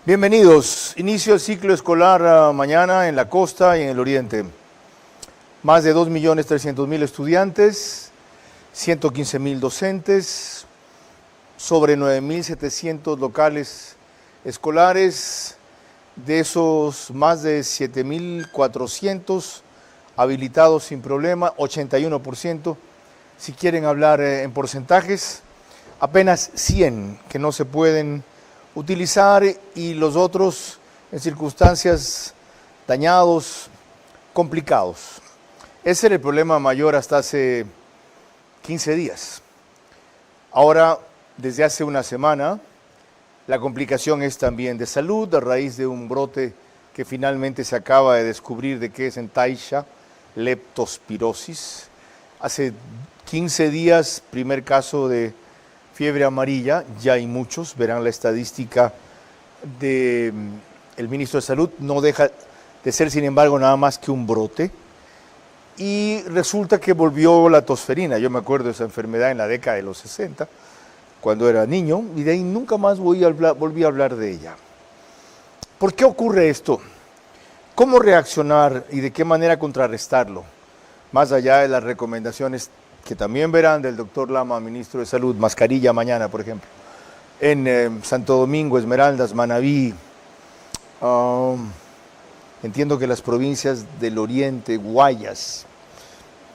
Bienvenidos. Inicio el ciclo escolar mañana en la costa y en el oriente. Más de 2.300.000 estudiantes, 115.000 docentes, sobre 9.700 locales escolares. De esos, más de 7.400 habilitados sin problema, 81%. Si quieren hablar en porcentajes, apenas 100 que no se pueden utilizar y los otros en circunstancias dañados, complicados. Ese era el problema mayor hasta hace 15 días. Ahora, desde hace una semana, la complicación es también de salud a raíz de un brote que finalmente se acaba de descubrir de qué es en Taisha, leptospirosis. Hace 15 días, primer caso de fiebre amarilla, ya hay muchos, verán la estadística del ministro de Salud, no deja de ser sin embargo nada más que un brote, y resulta que volvió la tosferina. Yo me acuerdo de esa enfermedad en la década de los 60, cuando era niño, y de ahí nunca más volví a hablar de ella. ¿Por qué ocurre esto? ¿Cómo reaccionar y de qué manera contrarrestarlo? Más allá de las recomendaciones que también verán del doctor Lama, ministro de Salud, mascarilla mañana, por ejemplo, en Santo Domingo, Esmeraldas, Manabí, entiendo que las provincias del oriente, Guayas,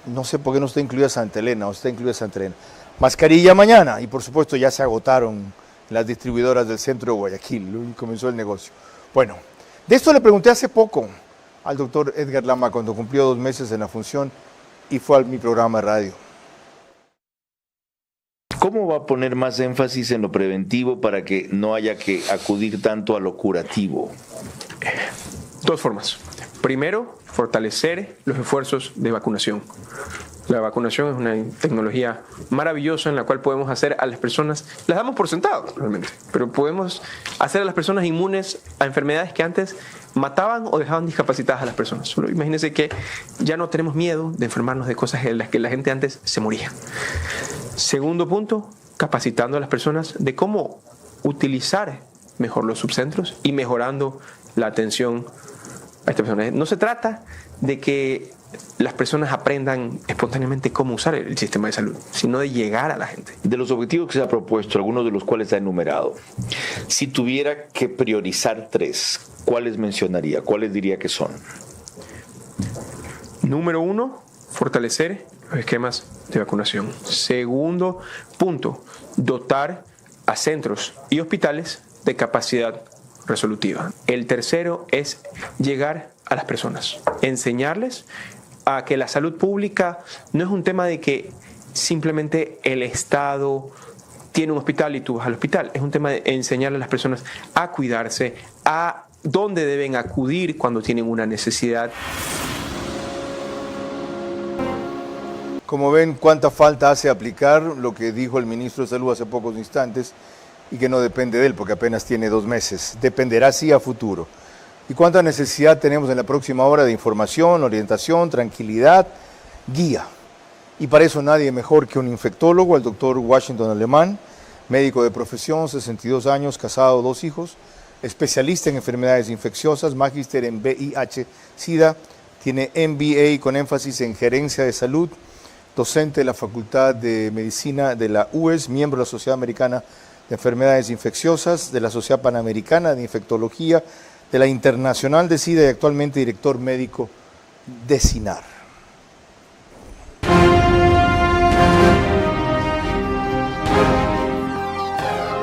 no sé por qué no está incluida Santa Elena, o está incluida Santa Elena. Mascarilla mañana, y por supuesto ya se agotaron las distribuidoras del centro de Guayaquil, comenzó el negocio. Bueno, de esto le pregunté hace poco al doctor Edgar Lama cuando cumplió 2 meses en la función y fue a mi programa de radio. ¿Cómo va a poner más énfasis en lo preventivo para que no haya que acudir tanto a lo curativo? 2 formas. Primero, fortalecer los esfuerzos de vacunación. La vacunación es una tecnología maravillosa en la cual podemos hacer a las personas, las damos por sentado realmente, pero podemos hacer a las personas inmunes a enfermedades que antes mataban o dejaban discapacitadas a las personas. Solo imagínense que ya no tenemos miedo de enfermarnos de cosas en las que la gente antes se moría. Segundo punto, capacitando a las personas de cómo utilizar mejor los subcentros y mejorando la atención a estas personas. No se trata de que las personas aprendan espontáneamente cómo usar el sistema de salud, sino de llegar a la gente. De los objetivos que se ha propuesto, algunos de los cuales ha enumerado, si tuviera que priorizar 3, ¿cuáles mencionaría? ¿Cuáles diría que son? Número 1, fortalecer los esquemas de vacunación. Segundo punto, dotar a centros y hospitales de capacidad resolutiva. El tercero es llegar a las personas, enseñarles a que la salud pública no es un tema de que simplemente el Estado tiene un hospital y tú vas al hospital. Es un tema de enseñarle a las personas a cuidarse, a dónde deben acudir cuando tienen una necesidad. Como ven, cuánta falta hace aplicar lo que dijo el ministro de Salud hace pocos instantes y que no depende de él porque apenas tiene 2 meses. Dependerá sí a futuro. Y cuánta necesidad tenemos en la próxima hora de información, orientación, tranquilidad, guía. Y para eso nadie mejor que un infectólogo, el doctor Washington Alemán, médico de profesión, 62 años, casado, 2 hijos, especialista en enfermedades infecciosas, magíster en VIH-Sida, tiene MBA con énfasis en gerencia de salud, docente de la Facultad de Medicina de la UES, miembro de la Sociedad Americana de Enfermedades Infecciosas, de la Sociedad Panamericana de Infectología, de la Internacional de SIDA y actualmente director médico de SINAR.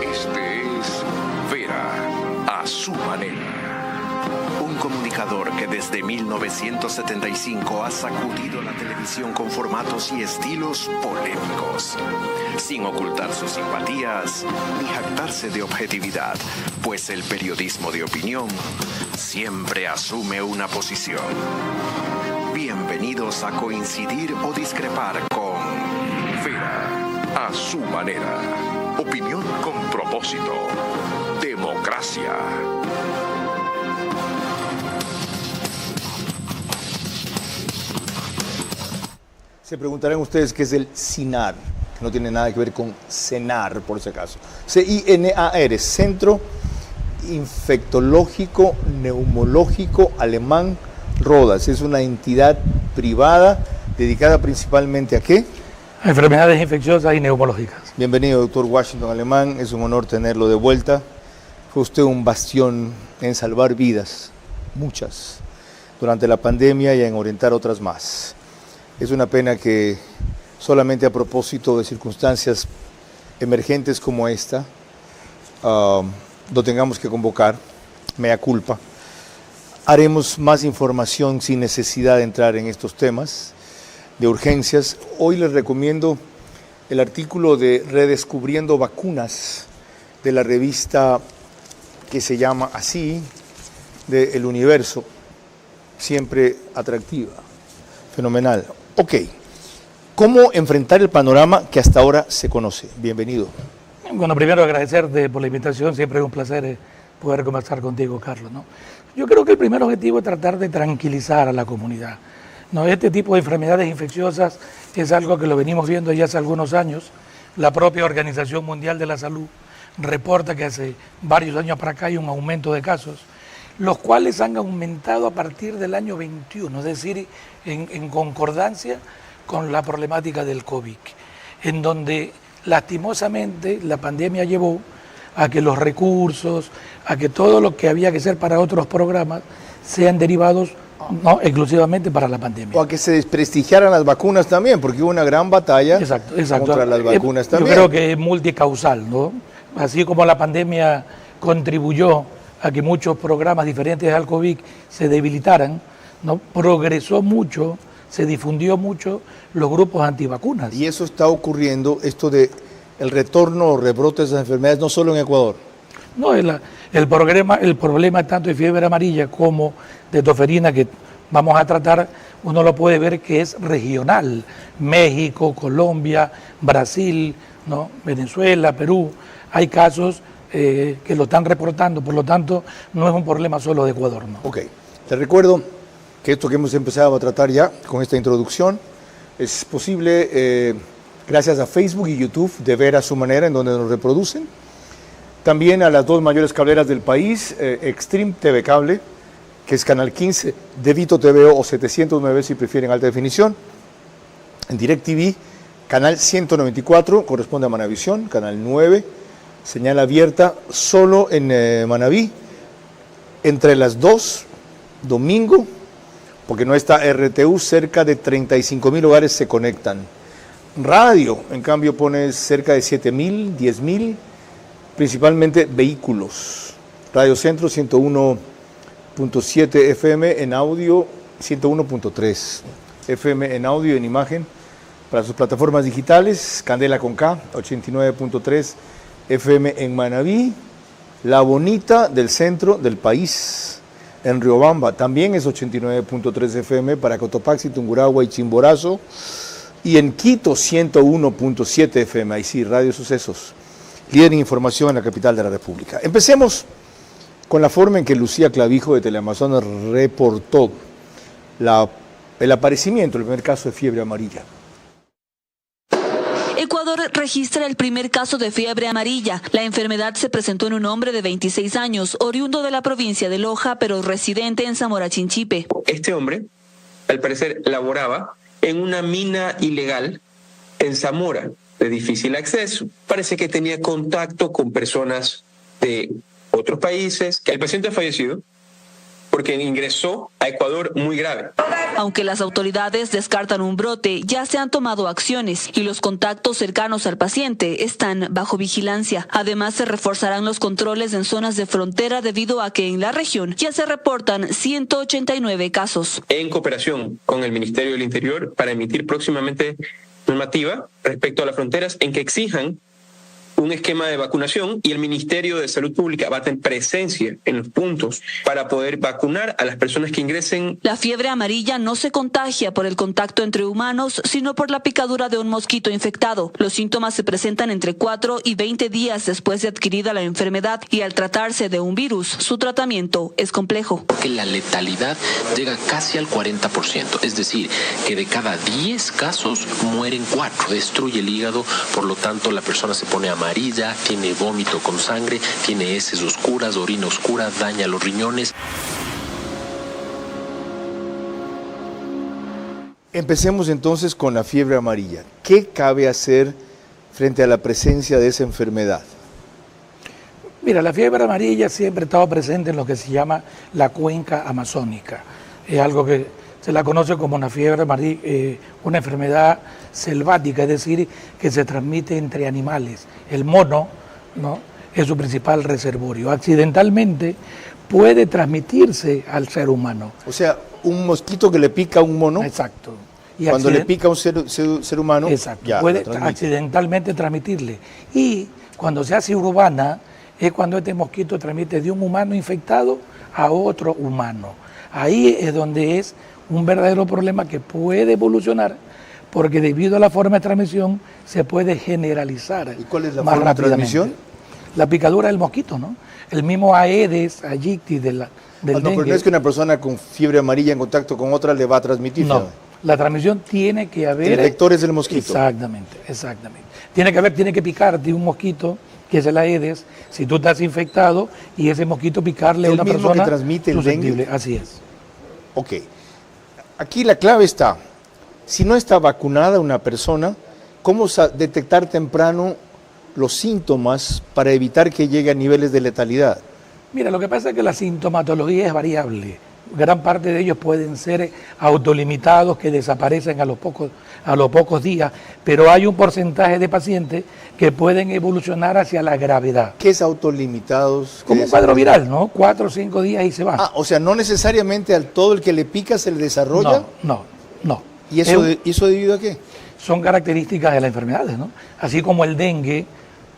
Este es Vera, a su manera. Un comunicador que desde 1975 ha sacudido la televisión con formatos y estilos polémicos, sin ocultar sus simpatías ni jactarse de objetividad, pues el periodismo de opinión siempre asume una posición. Bienvenidos a coincidir o discrepar con Vera, a su manera. Opinión con propósito. Democracia. Se preguntarán ustedes qué es el SINAR, que no tiene nada que ver con cenar, por si acaso. CINAR, Centro Infectológico Neumológico Alemán Rodas. Es una entidad privada dedicada principalmente ¿a qué? A enfermedades infecciosas y neumológicas. Bienvenido, doctor Washington Alemán. Es un honor tenerlo de vuelta. Fue usted un bastión en salvar vidas, muchas, durante la pandemia y en orientar otras más. Es una pena que solamente a propósito de circunstancias emergentes como esta, lo tengamos que convocar, mea culpa. Haremos más información sin necesidad de entrar en estos temas de urgencias. Hoy les recomiendo el artículo de Redescubriendo Vacunas de la revista que se llama así, de El Universo, siempre atractiva, fenomenal. Ok, ¿cómo enfrentar el panorama que hasta ahora se conoce? Bienvenido. Bueno, primero agradecerte por la invitación, siempre es un placer poder conversar contigo, Carlos, ¿no? Yo creo que el primer objetivo es tratar de tranquilizar a la comunidad, ¿no? Este tipo de enfermedades infecciosas es algo que lo venimos viendo ya hace algunos años. La propia Organización Mundial de la Salud reporta que hace varios años para acá hay un aumento de casos, los cuales han aumentado a partir del año 21, es decir, en concordancia con la problemática del COVID, en donde lastimosamente la pandemia llevó a que los recursos, a que todo lo que había que hacer para otros programas sean derivados no exclusivamente para la pandemia. O a que se desprestigiaran las vacunas también, porque hubo una gran batalla contra las vacunas también. Yo creo que es multicausal, ¿no? Así como la pandemia contribuyó a que muchos programas diferentes al COVID se debilitaran, ¿no? Progresó mucho, se difundió mucho los grupos antivacunas. Y eso está ocurriendo, esto de el retorno o rebrote de esas enfermedades, no solo en Ecuador. No, el problema tanto de fiebre amarilla como de toferina que vamos a tratar, uno lo puede ver que es regional. México, Colombia, Brasil, ¿no? Venezuela, Perú, hay casos que lo están reportando, por lo tanto no es un problema solo de Ecuador, ¿no? Ok, te recuerdo que esto que hemos empezado a tratar ya con esta introducción es posible gracias a Facebook y YouTube, de ver a su manera en donde nos reproducen. También a las dos mayores cableras del país, Extreme TV Cable, que es Canal 15, Devito TVO o 709 si prefieren alta definición. En DirecTV, Canal 194, corresponde a Manavisión, Canal 9, señal abierta solo en Manaví, entre las 2, domingo, porque no está RTU, cerca de 35,000 hogares se conectan. Radio, en cambio, pone cerca de 7,000, 10,000, principalmente vehículos. Radio Centro 101.7 FM en audio, 101.3 FM en audio y en imagen para sus plataformas digitales. Candela con K, 89.3 FM en Manaví. La Bonita del centro del país, en Riobamba, también es 89.3 FM para Cotopaxi, Tungurahua y Chimborazo. Y en Quito, 101.7 FM, ahí sí, Radio Sucesos, líder en información en la capital de la República. Empecemos con la forma en que Lucía Clavijo de Teleamazonas reportó el aparecimiento, el primer caso de fiebre amarilla. Ecuador registra el primer caso de fiebre amarilla. La enfermedad se presentó en un hombre de 26 años, oriundo de la provincia de Loja, pero residente en Zamora Chinchipe. Este hombre, al parecer, laboraba en una mina ilegal en Zamora, de difícil acceso. Parece que tenía contacto con personas de otros países. El paciente ha fallecido porque ingresó a Ecuador muy grave. Aunque las autoridades descartan un brote, ya se han tomado acciones y los contactos cercanos al paciente están bajo vigilancia. Además, se reforzarán los controles en zonas de frontera debido a que en la región ya se reportan 189 casos. En cooperación con el Ministerio del Interior para emitir próximamente normativa respecto a las fronteras en que exijan un esquema de vacunación y el Ministerio de Salud Pública va a tener presencia en los puntos para poder vacunar a las personas que ingresen. La fiebre amarilla no se contagia por el contacto entre humanos, sino por la picadura de un mosquito infectado. Los síntomas se presentan entre 4 y 20 días después de adquirida la enfermedad y al tratarse de un virus, su tratamiento es complejo. Que la letalidad llega casi al 40%, es decir, que de cada 10 casos mueren 4. Destruye el hígado, por lo tanto la persona se pone amarilla amarilla, tiene vómito con sangre, tiene heces oscuras, orina oscura, daña los riñones. Empecemos entonces con la fiebre amarilla. ¿Qué cabe hacer frente a la presencia de esa enfermedad? Mira, la fiebre amarilla siempre ha estado presente en lo que se llama la cuenca amazónica. Es algo que se la conoce como una fiebre amarilla, una enfermedad selvática, es decir, que se transmite entre animales. El mono, ¿no?, es su principal reservorio. Accidentalmente puede transmitirse al ser humano. O sea, un mosquito que le pica a un mono. Exacto. Y cuando le pica a un ser humano, exacto, ya, puede accidentalmente transmitirle. Y cuando se hace urbana, es cuando este mosquito transmite de un humano infectado a otro humano. Ahí es donde es un verdadero problema que puede evolucionar, porque debido a la forma de transmisión se puede generalizar. ¿Y cuál es la más forma de transmisión? La picadura del mosquito, ¿no? El mismo Aedes aegypti del Pero dengue. no es que una persona con fiebre amarilla en contacto con otra le va a transmitir. No, la transmisión tiene que haber... El vector es el mosquito. Exactamente. Tiene que picarte un mosquito, que es el Aedes, si tú estás infectado, y ese mosquito picarle a una persona... ¿El mismo que transmite el dengue? Así es. Ok. Aquí la clave está, si no está vacunada una persona, ¿cómo detectar temprano los síntomas para evitar que llegue a niveles de letalidad? Mira, lo que pasa es que la sintomatología es variable. Gran parte de ellos pueden ser autolimitados, que desaparecen a los pocos días, pero hay un porcentaje de pacientes que pueden evolucionar hacia la gravedad. ¿Qué es autolimitados? Como un cuadro viral, ¿no? 4 o 5 días y se va. Ah, o sea, no necesariamente al todo el que le pica se le desarrolla. No. ¿Y eso debido a qué? Son características de las enfermedades, ¿no? Así como el dengue,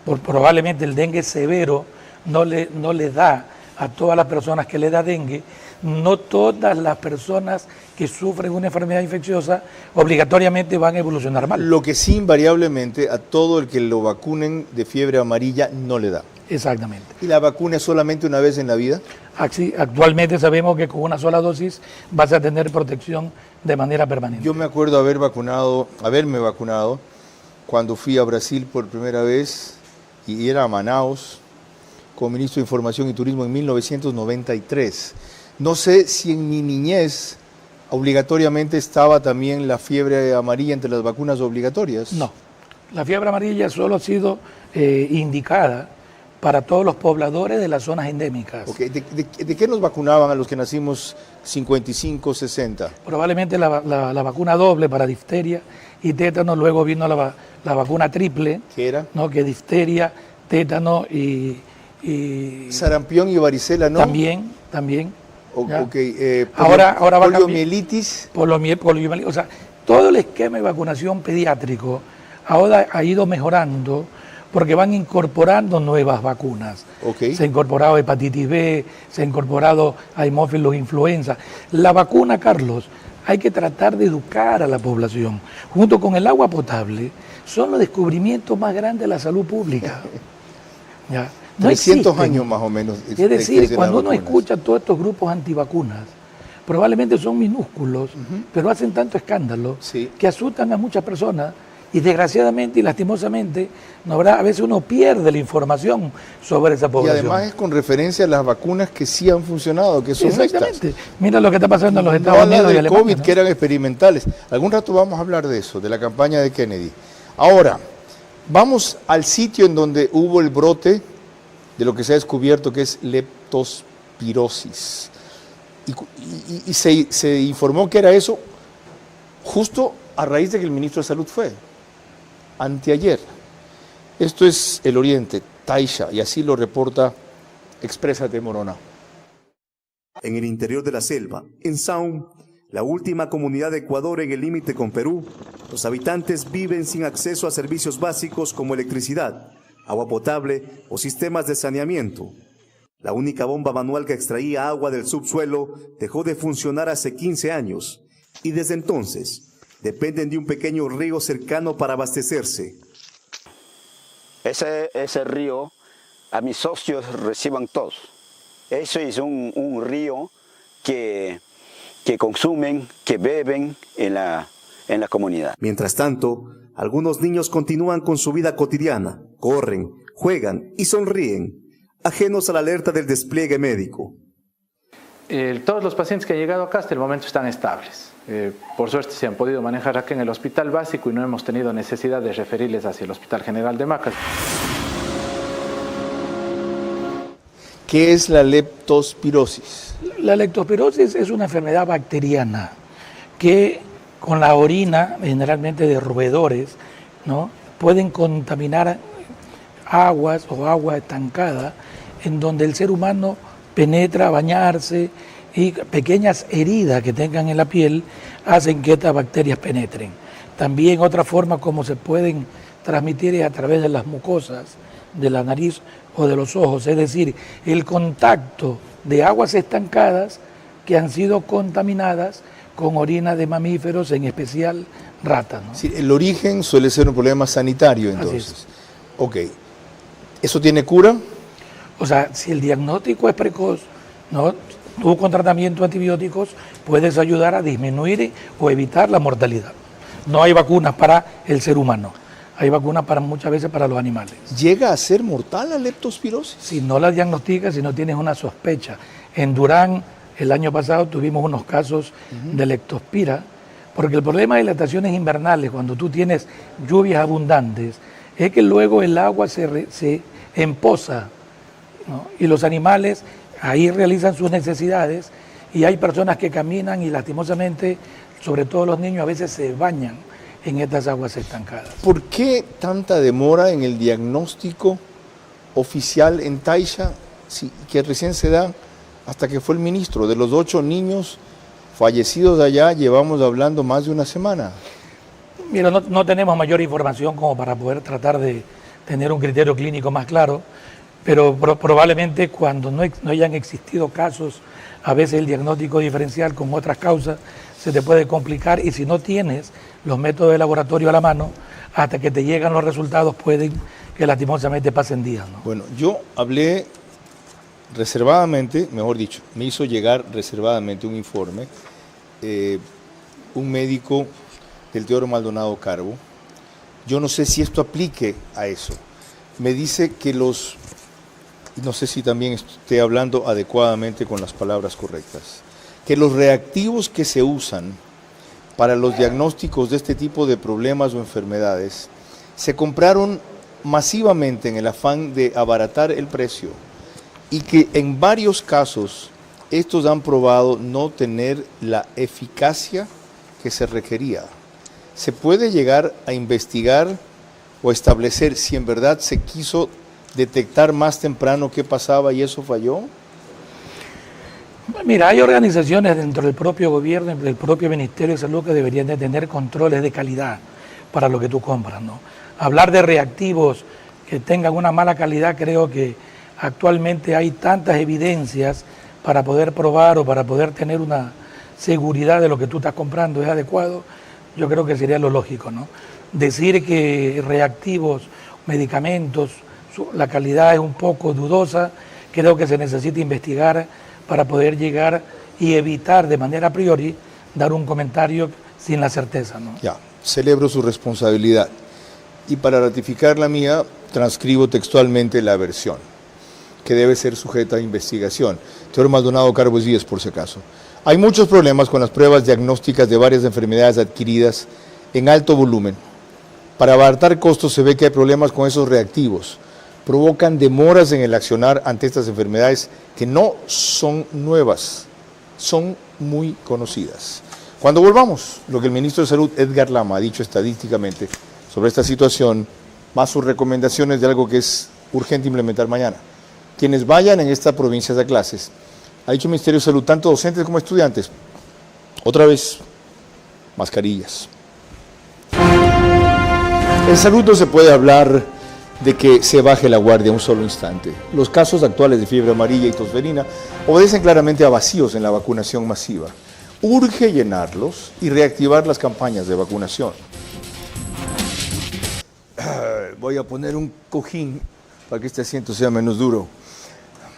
probablemente el dengue severo no le da a todas las personas que le da dengue. No todas las personas que sufren una enfermedad infecciosa obligatoriamente van a evolucionar mal. Lo que sí, invariablemente, a todo el que lo vacunen de fiebre amarilla no le da. Exactamente. ¿Y la vacuna es solamente una vez en la vida? Actualmente sabemos que con una sola dosis vas a tener protección de manera permanente. Yo me acuerdo haberme vacunado cuando fui a Brasil por primera vez, y era a Manaus, como ministro de Información y Turismo en 1993. No sé si en mi niñez obligatoriamente estaba también la fiebre amarilla entre las vacunas obligatorias. No, la fiebre amarilla solo ha sido indicada para todos los pobladores de las zonas endémicas. Okay. ¿De qué nos vacunaban a los que nacimos 55, 60? Probablemente la vacuna doble para difteria y tétano, luego vino la vacuna triple. ¿Qué era? ¿No? Que difteria, tétano y... Sarampión y varicela, ¿no? También. Ahora va a poliomielitis. Poliomielitis. O sea, todo el esquema de vacunación pediátrico ahora ha ido mejorando porque van incorporando nuevas vacunas. Okay. Se ha incorporado hepatitis B, se ha incorporado haemophilus influenza. La vacuna, Carlos, hay que tratar de educar a la población. Junto con el agua potable, son los descubrimientos más grandes de la salud pública. ¿Ya? No 300 existen. años más o menos. Es decir, cuando uno escucha todos estos grupos antivacunas, probablemente son minúsculos, pero hacen tanto escándalo que asustan a muchas personas y desgraciadamente y lastimosamente a veces uno pierde la información sobre esa población. Y además es con referencia a las vacunas que sí han funcionado, que son exactamente. Estas. Mira lo que está pasando en los Estados Unidos de y Alemania, COVID, ¿no? que eran experimentales. Algún rato vamos a hablar de eso, de la campaña de Kennedy. Ahora, vamos al sitio en donde hubo el brote de lo que se ha descubierto que es leptospirosis. Y se informó que era eso justo a raíz de que el ministro de Salud fue, anteayer. Esto es el Oriente, Taisha, y así lo reporta Exprésate Morona. En el interior de la selva, en Saum, la última comunidad de Ecuador en el límite con Perú, los habitantes viven sin acceso a servicios básicos como electricidad, agua potable o sistemas de saneamiento. La única bomba manual que extraía agua del subsuelo dejó de funcionar hace 15 años y desde entonces dependen de un pequeño río cercano para abastecerse. Ese río, a mis socios reciban todos. Eso es un río que consumen, que beben en la comunidad. Mientras tanto, algunos niños continúan con su vida cotidiana, corren, juegan y sonríen, ajenos a la alerta del despliegue médico. Todos los pacientes que han llegado acá hasta el momento están estables. Por suerte se han podido manejar aquí en el hospital básico y no hemos tenido necesidad de referirles hacia el Hospital General de Macas. ¿Qué es la leptospirosis? La leptospirosis es una enfermedad bacteriana que con la orina, generalmente de roedores, ¿no?, pueden contaminar aguas o agua estancada en donde el ser humano penetra a bañarse y pequeñas heridas que tengan en la piel hacen que estas bacterias penetren. También otra forma como se pueden transmitir es a través de las mucosas de la nariz o de los ojos, es decir, el contacto de aguas estancadas que han sido contaminadas con orina de mamíferos, en especial ratas, ¿no? Sí, el origen suele ser un problema sanitario, entonces. Así es. Ok. ¿Eso tiene cura? O sea, si el diagnóstico es precoz, ¿no?, tú con tratamiento de antibióticos puedes ayudar a disminuir o evitar la mortalidad. No hay vacunas para el ser humano, hay vacunas para muchas veces para los animales. ¿Llega a ser mortal la leptospirosis? Si no la diagnosticas, si no tienes una sospecha. En Durán, el año pasado, tuvimos unos casos de leptospira, porque el problema de las estaciones invernales, cuando tú tienes lluvias abundantes, es que luego el agua se empoza, ¿no?, y los animales ahí realizan sus necesidades y hay personas que caminan y lastimosamente, sobre todo los niños, a veces se bañan en estas aguas estancadas. ¿Por qué tanta demora en el diagnóstico oficial en Taisha, que recién se da hasta que fue el ministro? De los 8 niños fallecidos allá, llevamos hablando más de una semana. Mira, no tenemos mayor información como para poder tratar de tener un criterio clínico más claro, pero probablemente cuando no hayan existido casos, a veces el diagnóstico diferencial con otras causas se te puede complicar, y si no tienes los métodos de laboratorio a la mano, hasta que te llegan los resultados pueden que lastimosamente pasen días, ¿no? Bueno, yo hablé reservadamente, mejor dicho, me hizo llegar reservadamente un informe, un médico del Teodoro Maldonado Carbo. Yo no sé si esto aplique a eso. Me dice que no sé si también esté hablando adecuadamente con las palabras correctas, que los reactivos que se usan para los diagnósticos de este tipo de problemas o enfermedades se compraron masivamente en el afán de abaratar el precio, y que en varios casos estos han probado no tener la eficacia que se requería. ¿Se puede llegar a investigar o establecer si en verdad se quiso detectar más temprano qué pasaba y eso falló? Mira, hay organizaciones dentro del propio gobierno, del propio Ministerio de Salud, que deberían de tener controles de calidad para lo que tú compras, ¿no? Hablar de reactivos que tengan una mala calidad, creo que actualmente hay tantas evidencias para poder probar o para poder tener una seguridad de lo que tú estás comprando es adecuado. Yo creo que sería lo lógico, ¿no? Decir que reactivos, medicamentos, la calidad es un poco dudosa, creo que se necesita investigar para poder llegar y evitar de manera a priori dar un comentario sin la certeza, ¿no? Ya, celebro su responsabilidad. Y para ratificar la mía, transcribo textualmente la versión, que debe ser sujeta a investigación. Teodoro Maldonado Carbo es 10, por si acaso. Hay muchos problemas con las pruebas diagnósticas de varias enfermedades adquiridas en alto volumen. Para abaratar costos se ve que hay problemas con esos reactivos. Provocan demoras en el accionar ante estas enfermedades que no son nuevas, son muy conocidas. Cuando volvamos, lo que el ministro de Salud, Edgar Lama, ha dicho estadísticamente sobre esta situación, más sus recomendaciones de algo que es urgente implementar mañana. Quienes vayan en esta provincia a clases, ha dicho el Ministerio de Salud, tanto docentes como estudiantes, otra vez, mascarillas. En salud no se puede hablar de que se baje la guardia un solo instante. Los casos actuales de fiebre amarilla y tosferina obedecen claramente a vacíos en la vacunación masiva. Urge llenarlos y reactivar las campañas de vacunación. Voy a poner un cojín para que este asiento sea menos duro.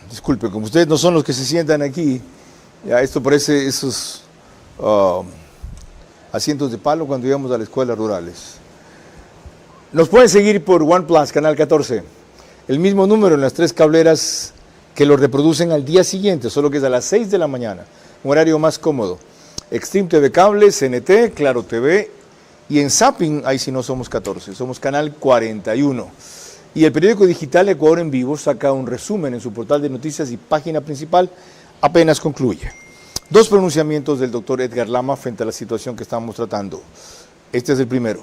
Disculpe, como ustedes no son los que se sientan aquí, ya esto parece esos asientos de palo cuando íbamos a las escuelas rurales. Nos pueden seguir por OnePlus, Canal 14. El mismo número en las 3 cableras que lo reproducen al día siguiente, solo que es a las 6 de la mañana, un horario más cómodo. Extreme TV Cable, CNT, Claro TV, y en Zapping, ahí sí no somos 14, somos canal 41. Y el periódico digital Ecuador en Vivo saca un resumen en su portal de noticias y página principal, apenas concluye. 2 pronunciamientos del doctor Edgar Lama frente a la situación que estamos tratando. Este es el primero.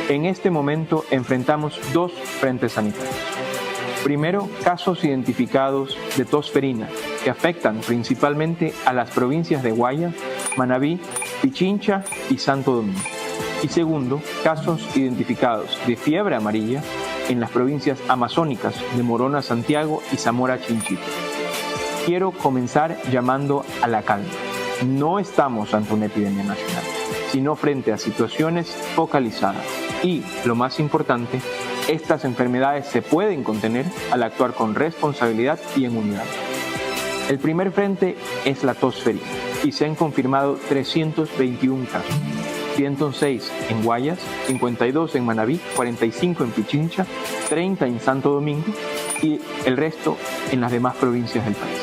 En este momento enfrentamos 2 frentes sanitarios. Primero, casos identificados de tos ferina que afectan principalmente a las provincias de Guayas, Manabí, Pichincha y Santo Domingo. Y segundo, casos identificados de fiebre amarilla en las provincias amazónicas de Morona, Santiago y Zamora, Chinchipe. Quiero comenzar llamando a la calma. No estamos ante una epidemia nacional, sino frente a situaciones focalizadas. Y, lo más importante, estas enfermedades se pueden contener al actuar con responsabilidad y en unidad. El primer frente es la tos ferina y se han confirmado 321 casos. 106 en Guayas, 52 en Manabí, 45 en Pichincha, 30 en Santo Domingo y el resto en las demás provincias del país.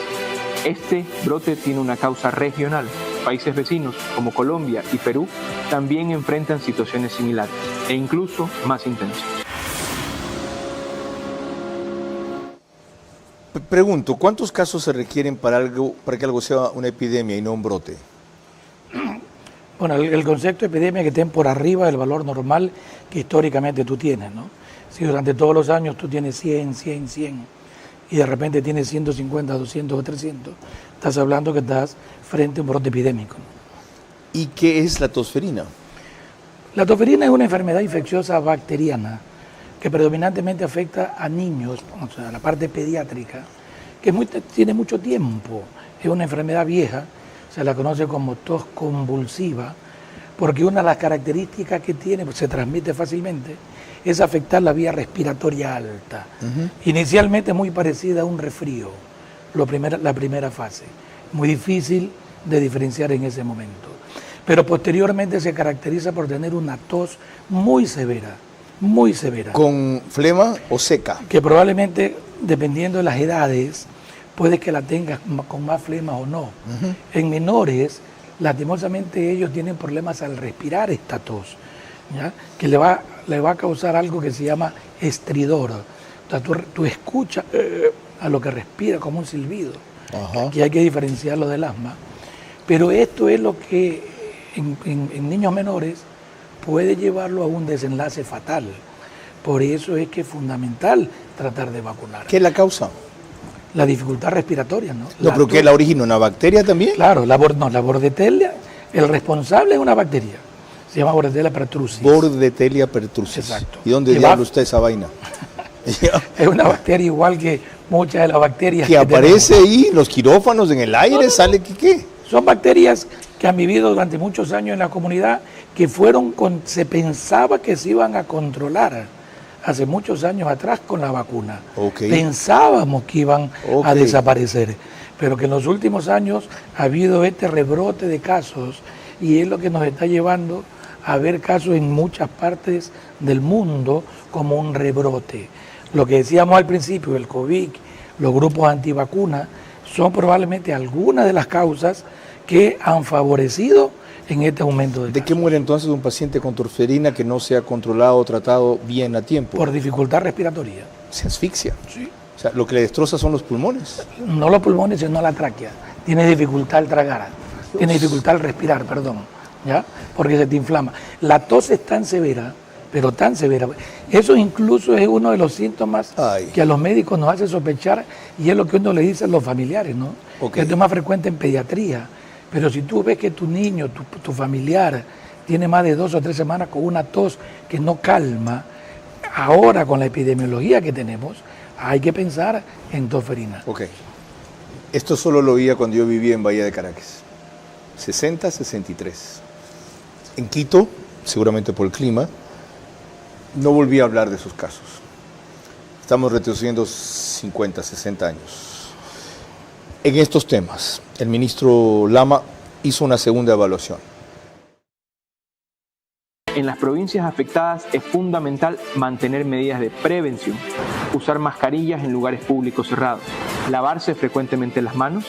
Este brote tiene una causa regional. Países vecinos como Colombia y Perú también enfrentan situaciones similares e incluso más intensas. Pregunto, ¿cuántos casos se requieren para que algo sea una epidemia y no un brote? Bueno, el concepto de epidemia es que estén por arriba del valor normal que históricamente tú tienes, ¿no? Si durante todos los años tú tienes 100 y de repente tienes 150, 200 o 300, estás hablando que estás frente a un brote epidémico. ¿Y qué es la tosferina? La tosferina es una enfermedad infecciosa bacteriana que predominantemente afecta a niños, o sea, la parte pediátrica, que tiene mucho tiempo. Es una enfermedad vieja, se la conoce como tos convulsiva, porque una de las características que tiene, pues se transmite fácilmente, es afectar la vía respiratoria alta. Inicialmente muy parecida a un resfrío, la primera fase. Muy difícil de diferenciar en ese momento. Pero posteriormente se caracteriza por tener una tos muy severa. ¿Con flema o seca? Que probablemente, dependiendo de las edades, puede que la tengas con más flema o no. En menores, lastimosamente ellos tienen problemas al respirar esta tos, ¿ya? Que le va a causar algo que se llama estridor. O sea, tú escuchas a lo que respira como un silbido. Aquí hay que diferenciarlo del asma. Pero esto es lo que en niños menores puede llevarlo a un desenlace fatal. Por eso es que es fundamental tratar de vacunar. ¿Qué es la causa? La dificultad respiratoria, ¿no? No, pero ¿qué la origina? ¿Una bacteria también? Claro, la Bordetella, el responsable es una bacteria. Se llama Bordetella pertussis. Bordetella pertussis. Exacto. ¿Y dónde diablo está esa vaina? Es una bacteria igual que muchas de las bacterias que aparece ahí en los quirófanos, en el aire, sale ¿qué? Son bacterias que han vivido durante muchos años en la comunidad, que se pensaba que se iban a controlar hace muchos años atrás con la vacuna. Pensábamos que iban a desaparecer, pero que en los últimos años ha habido este rebrote de casos y es lo que nos está llevando a ver casos en muchas partes del mundo como un rebrote. Lo que decíamos al principio, el COVID, los grupos antivacunas, son probablemente algunas de las causas que han favorecido en este aumento de casos. ¿De qué muere entonces un paciente con tosferina que no se ha controlado o tratado bien a tiempo? Por dificultad respiratoria. Se asfixia. Sí. O sea, lo que le destroza son los pulmones. No los pulmones, sino la tráquea. Tiene dificultad al tragar, tiene dificultad al respirar, perdón, ¿ya? Porque se te inflama. La tos es tan severa, pero tan severa. Eso incluso es uno de los síntomas que a los médicos nos hace sospechar y es lo que uno le dice a los familiares, ¿no? Esto es más frecuente en pediatría. Pero si tú ves que tu niño, tu familiar, tiene más de 2 o 3 semanas con una tos que no calma, ahora con la epidemiología que tenemos, hay que pensar en tosferina. Esto solo lo oía cuando yo vivía en Bahía de Caracas. 60, 63. En Quito, seguramente por el clima, no volví a hablar de esos casos. Estamos retrocediendo 50, 60 años. En estos temas, el ministro Lama hizo una segunda evaluación. En las provincias afectadas es fundamental mantener medidas de prevención, usar mascarillas en lugares públicos cerrados, lavarse frecuentemente las manos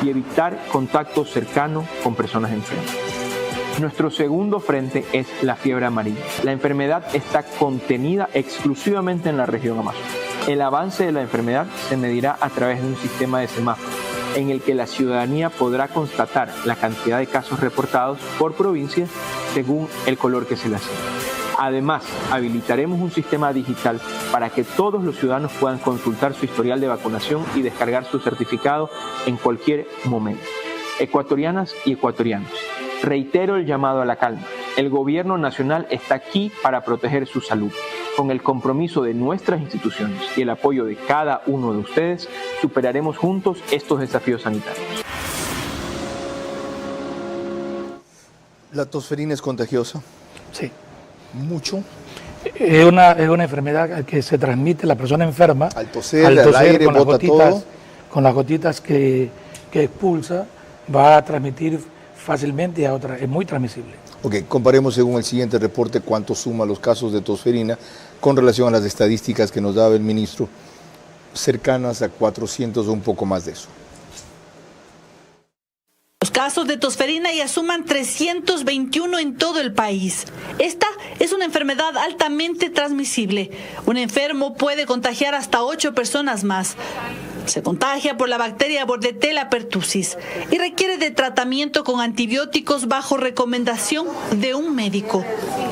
y evitar contacto cercano con personas enfermas. Nuestro segundo frente es la fiebre amarilla. La enfermedad está contenida exclusivamente en la región amazónica. El avance de la enfermedad se medirá a través de un sistema de semáforos, en el que la ciudadanía podrá constatar la cantidad de casos reportados por provincia según el color que se le asigna. Además, habilitaremos un sistema digital para que todos los ciudadanos puedan consultar su historial de vacunación y descargar su certificado en cualquier momento. Ecuatorianas y ecuatorianos, reitero el llamado a la calma. El gobierno nacional está aquí para proteger su salud. Con el compromiso de nuestras instituciones y el apoyo de cada uno de ustedes, superaremos juntos estos desafíos sanitarios. ¿La tosferina es contagiosa? Sí. ¿Mucho? Es una enfermedad que se transmite la persona enferma al toser al aire, con bota todo. Con las gotitas que expulsa, va a transmitir fácilmente a otra, es muy transmisible. Ok, comparemos según el siguiente reporte cuánto suma los casos de tosferina con relación a las estadísticas que nos daba el ministro, cercanas a 400 o un poco más de eso. Los casos de tosferina ya suman 321 en todo el país. Esta es una enfermedad altamente transmisible. Un enfermo puede contagiar hasta 8 personas más. Se contagia por la bacteria Bordetella pertussis y requiere de tratamiento con antibióticos bajo recomendación de un médico.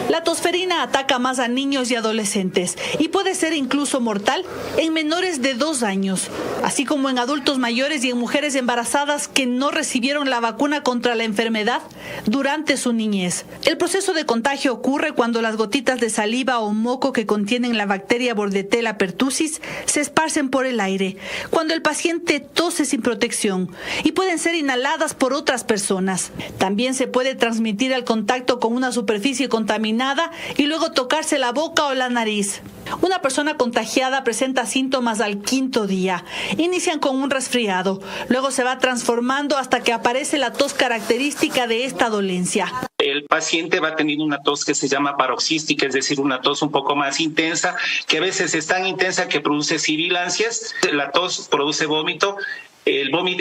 La tosferina ataca más a niños y adolescentes y puede ser incluso mortal en menores de 2 años, así como en adultos mayores y en mujeres embarazadas que no recibieron la vacuna contra la enfermedad durante su niñez. El proceso de contagio ocurre cuando las gotitas de saliva o moco que contienen la bacteria Bordetella pertussis se esparcen por el aire, cuando el paciente tose sin protección, y pueden ser inhaladas por otras personas. También se puede transmitir al contacto con una superficie contaminada y luego tocarse la boca o la nariz. Una persona contagiada presenta síntomas al 5º día. Inician con un resfriado, luego se va transformando hasta que aparece la tos característica de esta dolencia. El paciente va teniendo una tos que se llama paroxística, es decir, una tos un poco más intensa, que a veces es tan intensa que produce sibilancias. La tos produce vómito.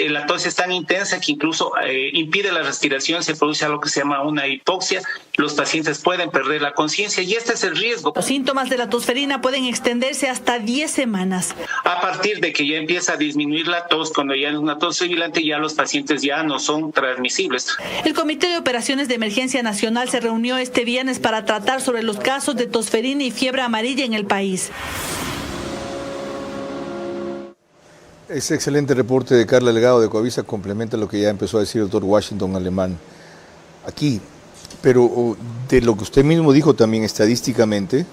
La tos es tan intensa que incluso impide la respiración, se produce algo que se llama una hipoxia. Los pacientes pueden perder la conciencia y este es el riesgo. Los síntomas de la tosferina pueden extenderse hasta 10 semanas. A partir de que ya empieza a disminuir la tos, cuando ya es una tos sibilante, ya los pacientes ya no son transmisibles. El Comité de Operaciones de Emergencia Nacional se reunió este viernes para tratar sobre los casos de tosferina y fiebre amarilla en el país. Ese excelente reporte de Carla Delgado de Coavisa complementa lo que ya empezó a decir el doctor Washington Alemán aquí. Pero de lo que usted mismo dijo también estadísticamente,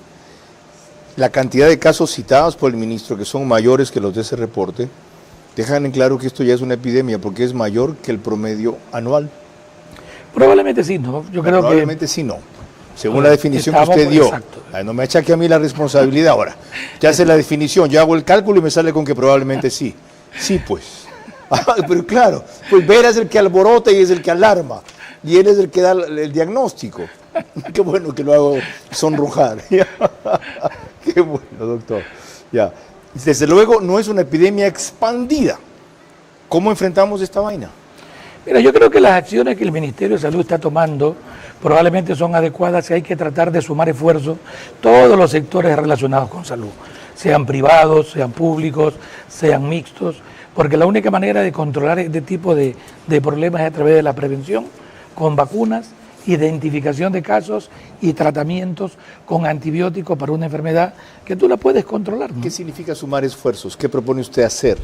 la cantidad de casos citados por el ministro, que son mayores que los de ese reporte, dejan en claro que esto ya es una epidemia, porque es mayor que el promedio anual. Probablemente sí, ¿no? Yo creo probablemente sí, no. Según la definición que usted dio. Exacto. No me achaque a mí la responsabilidad ahora. Ya hace la definición, yo hago el cálculo y me sale con que probablemente sí. Sí, pues. Pero claro, pues Vera es el que alborota y es el que alarma. Y él es el que da el diagnóstico. Qué bueno que lo hago sonrojar. Qué bueno, doctor. Ya. Desde luego no es una epidemia expandida. ¿Cómo enfrentamos esta vaina? Mira, yo creo que las acciones que el Ministerio de Salud está tomando probablemente son adecuadas y hay que tratar de sumar esfuerzos todos los sectores relacionados con salud, sean privados, sean públicos, sean mixtos, porque la única manera de controlar este tipo de problemas es a través de la prevención, con vacunas, identificación de casos y tratamientos con antibióticos para una enfermedad que tú la puedes controlar, ¿no? ¿Qué significa sumar esfuerzos? ¿Qué propone usted hacer?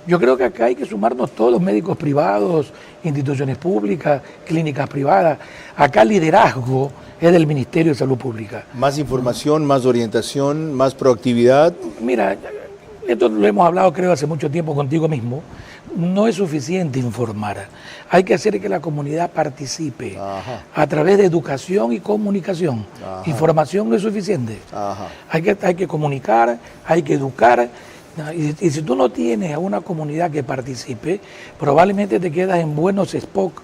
Yo creo que acá hay que sumarnos todos los médicos privados, instituciones públicas, clínicas privadas. Acá el liderazgo es del Ministerio de Salud Pública. Más información, más orientación, más proactividad. Mira, esto lo hemos hablado creo hace mucho tiempo contigo mismo. No es suficiente informar. Hay que hacer que la comunidad participe. Ajá. A través de educación y comunicación. Ajá. Información no es suficiente. Ajá. Hay que comunicar, hay que educar. Y si tú no tienes a una comunidad que participe, probablemente te quedas en buenos spots,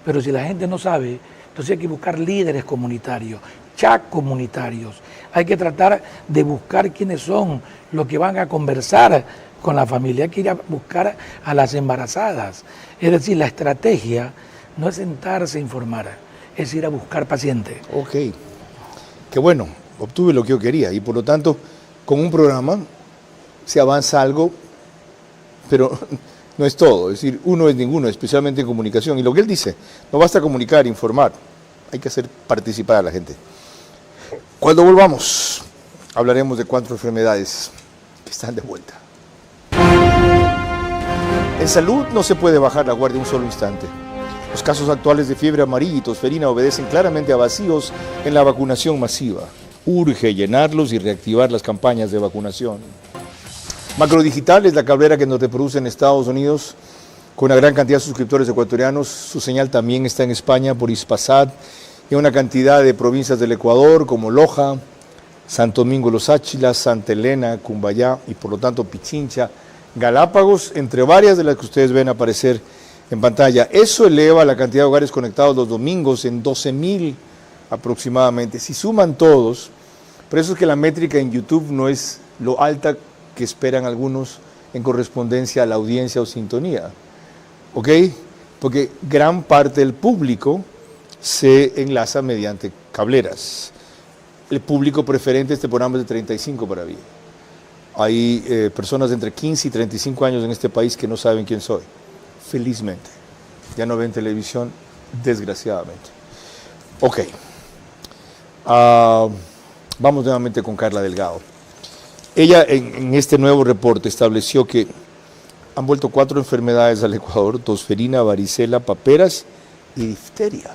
pero si la gente no sabe, Entonces hay que buscar líderes comunitarios, chats comunitarios. Hay que tratar de buscar quiénes son los que van a conversar con la familia. Hay que ir a buscar a las embarazadas. Es decir, la estrategia no es sentarse a informar, es ir a buscar pacientes. Ok, qué bueno, obtuve lo que yo quería y por lo tanto con un programa se avanza algo, pero no es todo, es decir, uno es ninguno, especialmente en comunicación. Y lo que él dice, no basta comunicar, informar, hay que hacer participar a la gente. Cuando volvamos, hablaremos de 4 enfermedades que están de vuelta. En salud no se puede bajar la guardia un solo instante. Los casos actuales de fiebre amarilla y tosferina obedecen claramente a vacíos en la vacunación masiva. Urge llenarlos y reactivar las campañas de vacunación. Macrodigital es la cablera que nos reproduce en Estados Unidos con una gran cantidad de suscriptores ecuatorianos. Su señal también está en España por Hispasat y en una cantidad de provincias del Ecuador como Loja, Santo Domingo Los Áchilas, Santa Elena, Cumbayá y por lo tanto Pichincha, Galápagos, entre varias de las que ustedes ven aparecer en pantalla. Eso eleva la cantidad de hogares conectados los domingos en 12,000 aproximadamente. Si suman todos, por eso es que la métrica en YouTube no es lo alta que esperan algunos en correspondencia a la audiencia o sintonía. ¿Ok? Porque gran parte del público se enlaza mediante cableras. El público preferente de este programa es de 35 para arriba. Hay personas de entre 15 y 35 años en este país que no saben quién soy. Felizmente. Ya no ven televisión, desgraciadamente. Ok. Vamos nuevamente con Carla Delgado. Ella en este nuevo reporte estableció que han vuelto 4 enfermedades al Ecuador: tosferina, varicela, paperas y difteria.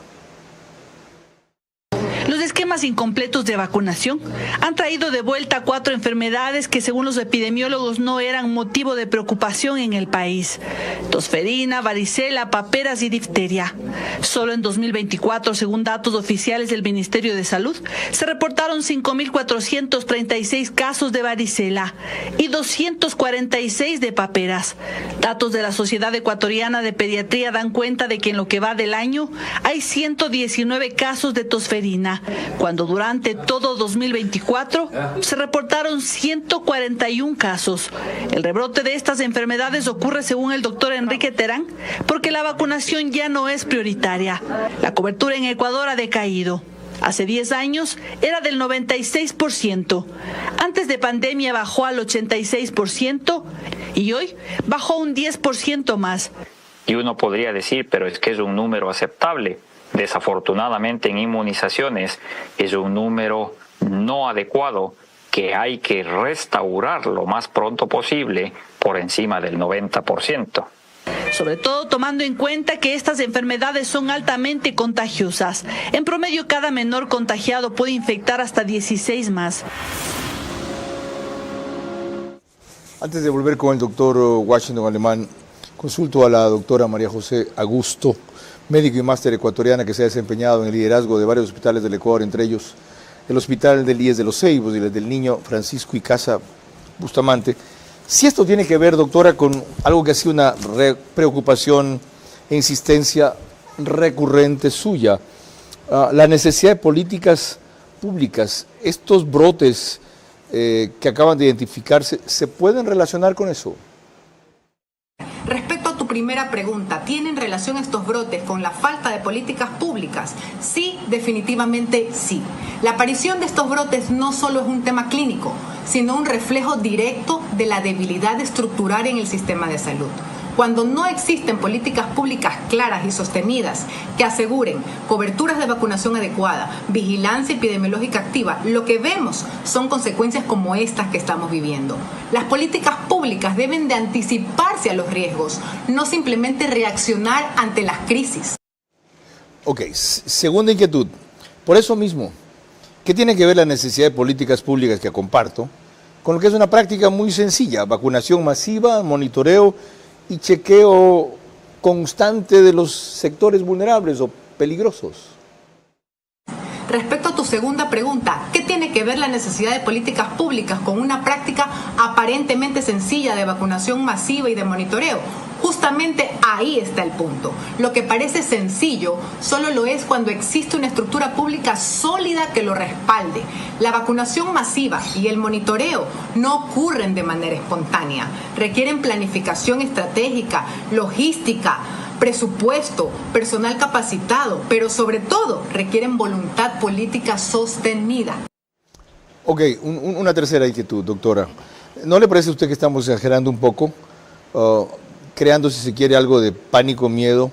Los esquemas incompletos de vacunación han traído de vuelta 4 enfermedades que según los epidemiólogos no eran motivo de preocupación en el país: tosferina, varicela, paperas y difteria. Solo en 2024, según datos oficiales del Ministerio de Salud, se reportaron 5.436 casos de varicela y 246 de paperas. Datos de la Sociedad Ecuatoriana de Pediatría dan cuenta de que en lo que va del año hay 119 casos de tosferina, cuando durante todo 2024 se reportaron 141 casos. El rebrote de estas enfermedades ocurre, según el doctor Enrique Terán, porque la vacunación ya no es prioritaria. La cobertura en Ecuador ha decaído. Hace 10 años era del 96%. Antes de pandemia bajó al 86% y hoy bajó un 10% más. Y uno podría decir, pero es que es un número aceptable. Desafortunadamente en inmunizaciones es un número no adecuado que hay que restaurar lo más pronto posible por encima del 90%. Sobre todo tomando en cuenta que estas enfermedades son altamente contagiosas. En promedio, cada menor contagiado puede infectar hasta 16 más. Antes de volver con el doctor Washington Alemán, consulto a la doctora María José Augusto, médico y máster ecuatoriana que se ha desempeñado en el liderazgo de varios hospitales del Ecuador, entre ellos el Hospital del IES de Los Ceibos y el del Niño Francisco y Casa Bustamante. Si esto tiene que ver, doctora, con algo que ha sido una preocupación e insistencia recurrente suya, la necesidad de políticas públicas, estos brotes que acaban de identificarse, ¿se pueden relacionar con eso? Respecto a tu primera pregunta, ¿tienen relación estos brotes con la falta de políticas públicas? Sí, definitivamente sí. La aparición de estos brotes no solo es un tema clínico, sino un reflejo directo de la debilidad estructural en el sistema de salud. Cuando no existen políticas públicas claras y sostenidas que aseguren coberturas de vacunación adecuada, vigilancia epidemiológica activa, lo que vemos son consecuencias como estas que estamos viviendo. Las políticas públicas deben de anticiparse a los riesgos, no simplemente reaccionar ante las crisis. Ok, segunda inquietud. Por eso mismo, ¿qué tiene que ver la necesidad de políticas públicas que comparto con lo que es una práctica muy sencilla? Vacunación masiva, monitoreo y chequeo constante de los sectores vulnerables o peligrosos. Respecto a tu segunda pregunta, ¿qué tiene que ver la necesidad de políticas públicas con una práctica aparentemente sencilla de vacunación masiva y de monitoreo? Justamente justamente ahí está el punto. Lo que parece sencillo solo lo es cuando existe una estructura pública sólida que lo respalde. La vacunación masiva y el monitoreo no ocurren de manera espontánea. Requieren planificación estratégica, logística, presupuesto, personal capacitado, pero sobre todo requieren voluntad política sostenida. Ok, una tercera inquietud, doctora. ¿No le parece a usted que estamos exagerando un poco, creando, si se quiere, algo de pánico, miedo,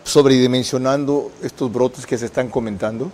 sobredimensionando estos brotes que se están comentando?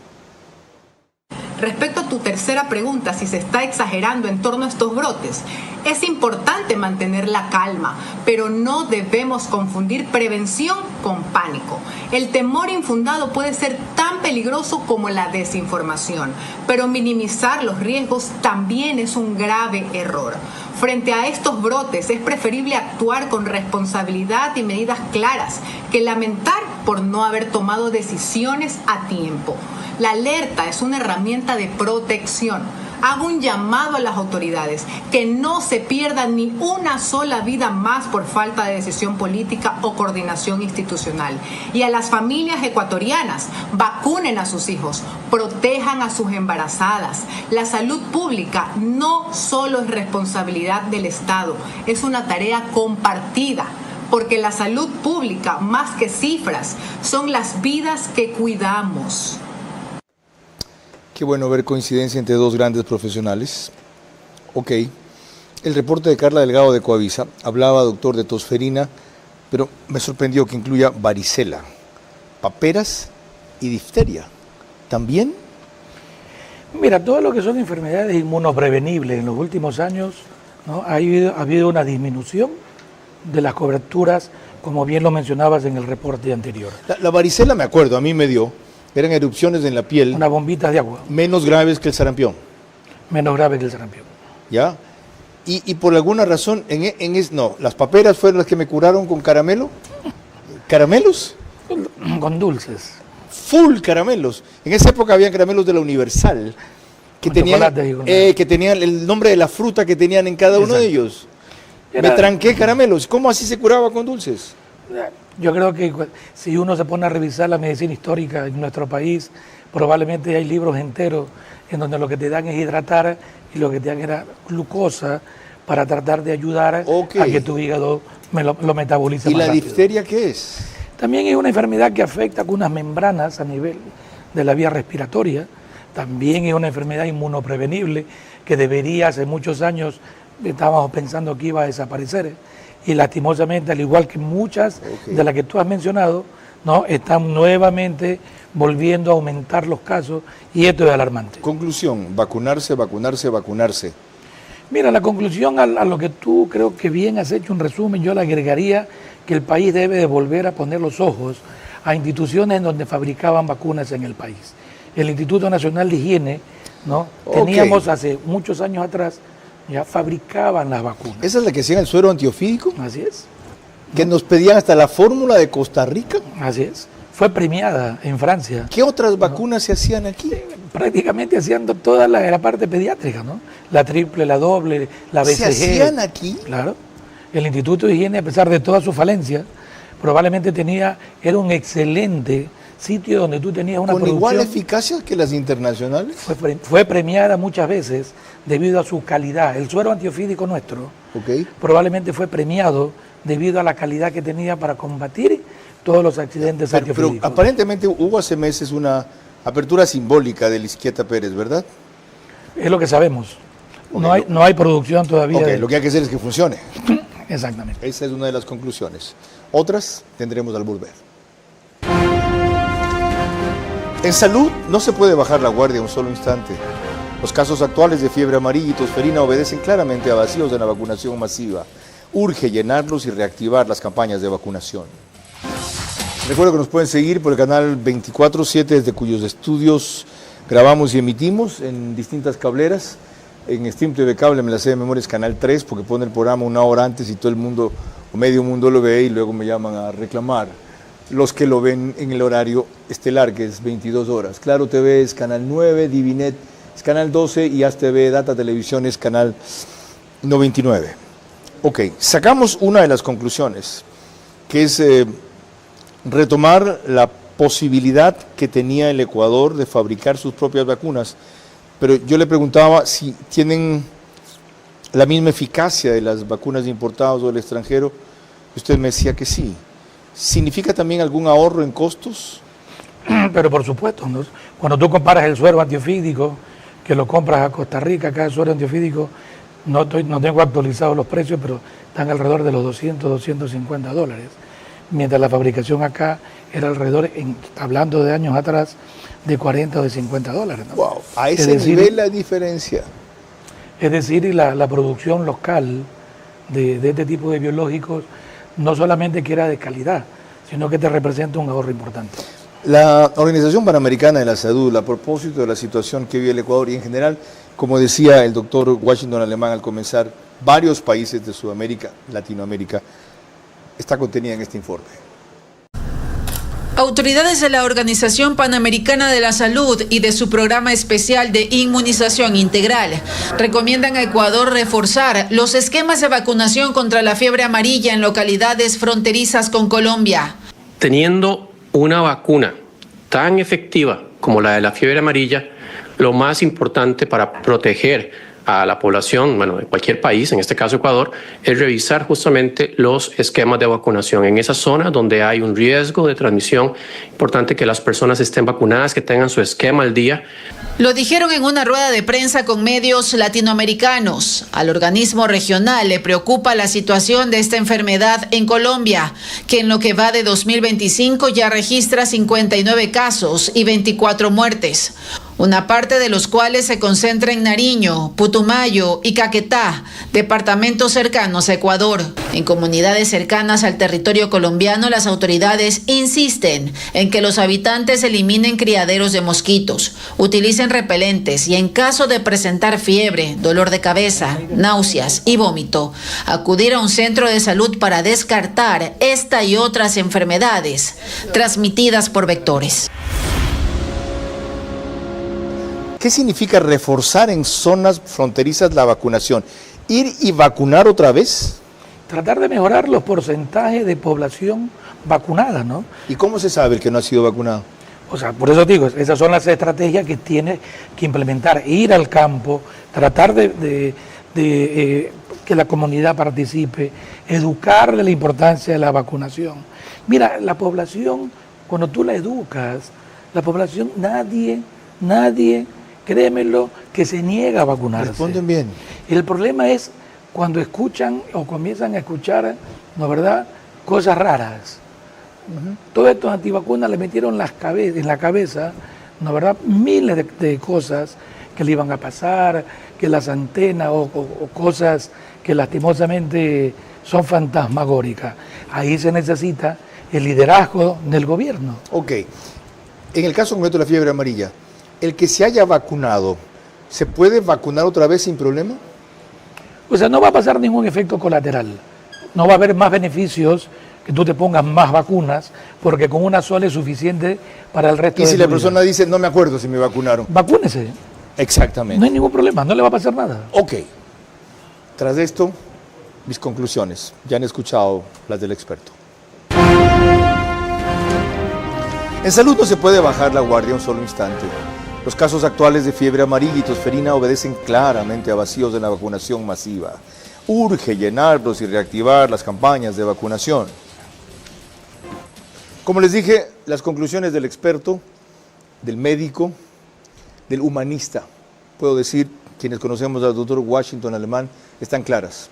Respecto a tu tercera pregunta, si se está exagerando en torno a estos brotes, es importante mantener la calma, pero no debemos confundir prevención con pánico. El temor infundado puede ser tan peligroso como la desinformación, pero minimizar los riesgos también es un grave error. Frente a estos brotes es preferible actuar con responsabilidad y medidas claras que lamentar por no haber tomado decisiones a tiempo. La alerta es una herramienta de protección. Hago un llamado a las autoridades que no se pierda ni una sola vida más por falta de decisión política o coordinación institucional. Y a las familias ecuatorianas, vacunen a sus hijos, protejan a sus embarazadas. La salud pública no solo es responsabilidad del Estado, es una tarea compartida. Porque la salud pública, más que cifras, son las vidas que cuidamos. Qué bueno ver coincidencia entre dos grandes profesionales. Ok, el reporte de Carla Delgado de Coavisa hablaba, doctor, de tosferina, pero me sorprendió que incluya varicela, paperas y difteria. ¿También? Mira, todo lo que son enfermedades inmunoprevenibles en los últimos años, ¿no? Ha habido una disminución de las coberturas, como bien lo mencionabas en el reporte anterior. La varicela, me acuerdo, a mí me dio. Eran erupciones en la piel. Unas bombitas de agua. Menos graves que el sarampión. Menos grave que el sarampión. ¿Ya? Y por alguna razón, no, las paperas fueron las que me curaron con caramelo. ¿Caramelos? Con dulces. Full caramelos. En esa época había caramelos de la Universal que tenían el nombre de la fruta que tenían en cada uno de ellos. Me tranqué caramelos. ¿Cómo así se curaba con dulces? Yo creo que si uno se pone a revisar la medicina histórica en nuestro país, probablemente hay libros enteros en donde lo que te dan es hidratar y lo que te dan era glucosa para tratar de ayudar a que tu hígado lo metabolice más rápido. ¿Y la difteria qué es? También es una enfermedad que afecta con unas membranas a nivel de la vía respiratoria. También es una enfermedad inmunoprevenible que debería, hace muchos años, estábamos pensando que iba a desaparecer. Y lastimosamente, al igual que muchas de las que tú has mencionado, ¿no? Están nuevamente volviendo a aumentar los casos y esto es alarmante. Conclusión, vacunarse, vacunarse, vacunarse. Mira, la conclusión a lo que tú creo que bien has hecho un resumen, yo le agregaría que el país debe de volver a poner los ojos a instituciones en donde fabricaban vacunas en el país. El Instituto Nacional de Higiene, ¿no? Teníamos hace muchos años atrás, ya fabricaban las vacunas. ¿Esa es la que hacían el suero antiofídico? Así es. Que nos pedían hasta la fórmula de Costa Rica. Así es. Fue premiada en Francia. ¿Qué otras vacunas se hacían aquí? Prácticamente haciendo toda la parte pediátrica, ¿no? La triple, la doble, la BCG. ¿Se hacían aquí? Claro. El Instituto de Higiene, a pesar de toda su falencia, probablemente era un excelente sitio donde tú tenías una producción. ¿Con igual eficacia que las internacionales? Fue premiada muchas veces debido a su calidad. El suero antiofídico nuestro probablemente fue premiado debido a la calidad que tenía para combatir todos los accidentes antiofídicos. Pero aparentemente hubo hace meses una apertura simbólica de Lisquieta Pérez, ¿verdad? Es lo que sabemos. No hay producción todavía. Lo que hay que hacer es que funcione. Exactamente. Esa es una de las conclusiones. Otras tendremos al volver. En salud no se puede bajar la guardia un solo instante. Los casos actuales de fiebre amarilla y tosferina obedecen claramente a vacíos en la vacunación masiva. Urge llenarlos y reactivar las campañas de vacunación. Recuerdo que nos pueden seguir por el canal 24/7, desde cuyos estudios grabamos y emitimos en distintas cableras. En Stream TV Cable me la sé de memoria, es canal 3, porque pone el programa una hora antes y todo el mundo, o medio mundo lo ve y luego me llaman a reclamar. Los que lo ven en el horario estelar, que es 22 horas. Claro TV es canal 9, Divinet es canal 12 y As TV Data Televisión es canal 99. Ok, sacamos una de las conclusiones, que es retomar la posibilidad que tenía el Ecuador de fabricar sus propias vacunas. Pero yo le preguntaba si tienen la misma eficacia de las vacunas importadas o del extranjero. Usted me decía que sí. ¿Significa también algún ahorro en costos? Pero por supuesto, ¿no? Cuando tú comparas el suero antiofídico, que lo compras a Costa Rica, acá el suero antiofídico, no tengo actualizados los precios, pero están alrededor de los 200, 250 dólares. Mientras la fabricación acá era alrededor, hablando de años atrás, de 40 o de 50 dólares, ¿no? Wow, a ese nivel la diferencia. Es decir, la producción local de este tipo de biológicos no solamente que era de calidad, sino que te representa un ahorro importante. La Organización Panamericana de la Salud, a propósito de la situación que vive el Ecuador y en general, como decía el doctor Washington Alemán al comenzar, varios países de Sudamérica, Latinoamérica, está contenida en este informe. Autoridades de la Organización Panamericana de la Salud y de su programa especial de inmunización integral recomiendan a Ecuador reforzar los esquemas de vacunación contra la fiebre amarilla en localidades fronterizas con Colombia. Teniendo una vacuna tan efectiva como la de la fiebre amarilla, lo más importante para proteger a la población, bueno, de cualquier país, en este caso Ecuador, es revisar justamente los esquemas de vacunación. En esa zona donde hay un riesgo de transmisión, importante que las personas estén vacunadas, que tengan su esquema al día. Lo dijeron en una rueda de prensa con medios latinoamericanos. Al organismo regional le preocupa la situación de esta enfermedad en Colombia, que en lo que va de 2025 ya registra 59 casos y 24 muertes. Una parte de los cuales se concentra en Nariño, Putumayo y Caquetá, departamentos cercanos a Ecuador. En comunidades cercanas al territorio colombiano, las autoridades insisten en que los habitantes eliminen criaderos de mosquitos, utilicen repelentes y en caso de presentar fiebre, dolor de cabeza, náuseas y vómito, acudir a un centro de salud para descartar esta y otras enfermedades transmitidas por vectores. ¿Qué significa reforzar en zonas fronterizas la vacunación? ¿Ir y vacunar otra vez? Tratar de mejorar los porcentajes de población vacunada, ¿no? ¿Y cómo se sabe el que no ha sido vacunado? O sea, por eso digo, esas son las estrategias que tiene que implementar, ir al campo, tratar de que la comunidad participe, educar de la importancia de la vacunación. Mira, la población, cuando tú la educas, la población, nadie, créemelo, que se niega a vacunarse. Responden bien. El problema es cuando escuchan o comienzan a escuchar, ¿no verdad?, cosas raras. Todos estos antivacunas le metieron en la cabeza, ¿no verdad?, miles de cosas que le iban a pasar, que las antenas o cosas que lastimosamente son fantasmagóricas. Ahí se necesita el liderazgo del gobierno. Ok. En el caso concreto de la fiebre amarilla, el que se haya vacunado, ¿se puede vacunar otra vez sin problema? O sea, no va a pasar ningún efecto colateral. No va a haber más beneficios que tú te pongas más vacunas, porque con una sola es suficiente para el resto de tu vida. Y si la persona dice, no me acuerdo si me vacunaron. Vacúnese. Exactamente. No hay ningún problema, no le va a pasar nada. Ok. Tras esto, mis conclusiones. Ya han escuchado las del experto. En salud no se puede bajar la guardia un solo instante. Los casos actuales de fiebre amarilla y tosferina obedecen claramente a vacíos en la vacunación masiva. Urge llenarlos y reactivar las campañas de vacunación. Como les dije, las conclusiones del experto, del médico, del humanista, puedo decir, quienes conocemos al doctor Washington Alemán, están claras.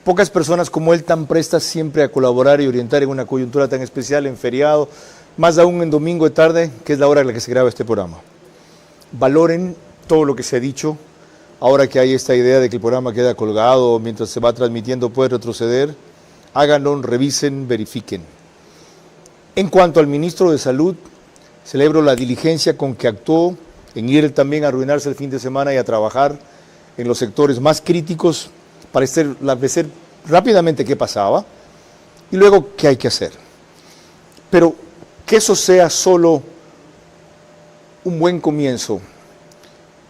Pocas personas como él tan prestas siempre a colaborar y orientar en una coyuntura tan especial, en feriado, más aún en domingo de tarde, que es la hora en la que se graba este programa. Valoren todo lo que se ha dicho. Ahora que hay esta idea de que el programa queda colgado mientras se va transmitiendo, puede retroceder. Háganlo, revisen, verifiquen. En cuanto al ministro de Salud, celebro la diligencia con que actuó en ir también a arruinarse el fin de semana y a trabajar en los sectores más críticos para establecer rápidamente qué pasaba y luego qué hay que hacer. Pero que eso sea solo un buen comienzo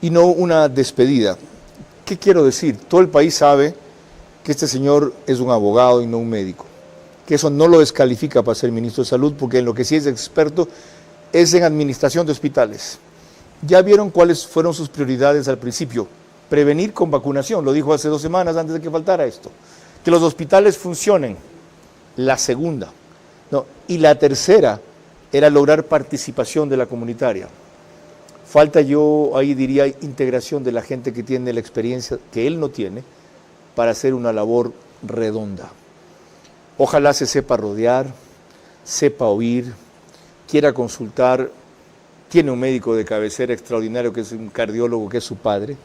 y no una despedida. ¿Qué quiero decir? Todo el país sabe que este señor es un abogado y no un médico, que que eso no lo descalifica para ser ministro de Salud, porque en lo que sí es experto es en administración de hospitales. Ya vieron cuáles fueron sus prioridades al principio. Prevenir con vacunación, lo dijo hace 2 semanas antes de que faltara esto. Que los hospitales funcionen, la segunda. No, y la tercera era lograr participación de la comunitaria. Falta, yo ahí diría, integración de la gente que tiene la experiencia que él no tiene para hacer una labor redonda. Ojalá se sepa rodear, sepa oír, quiera consultar. Tiene un médico de cabecera extraordinario que es un cardiólogo, que es su padre,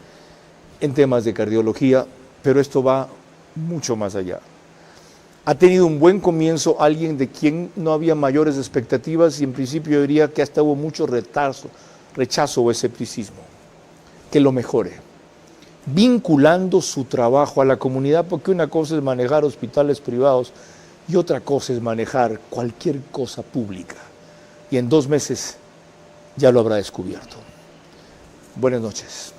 en temas de cardiología, pero esto va mucho más allá. Ha tenido un buen comienzo alguien de quien no había mayores expectativas y en principio yo diría que hasta hubo mucho rechazo o escepticismo. Que lo mejore, vinculando su trabajo a la comunidad, porque una cosa es manejar hospitales privados y otra cosa es manejar cualquier cosa pública. Y en 2 meses ya lo habrá descubierto. Buenas noches.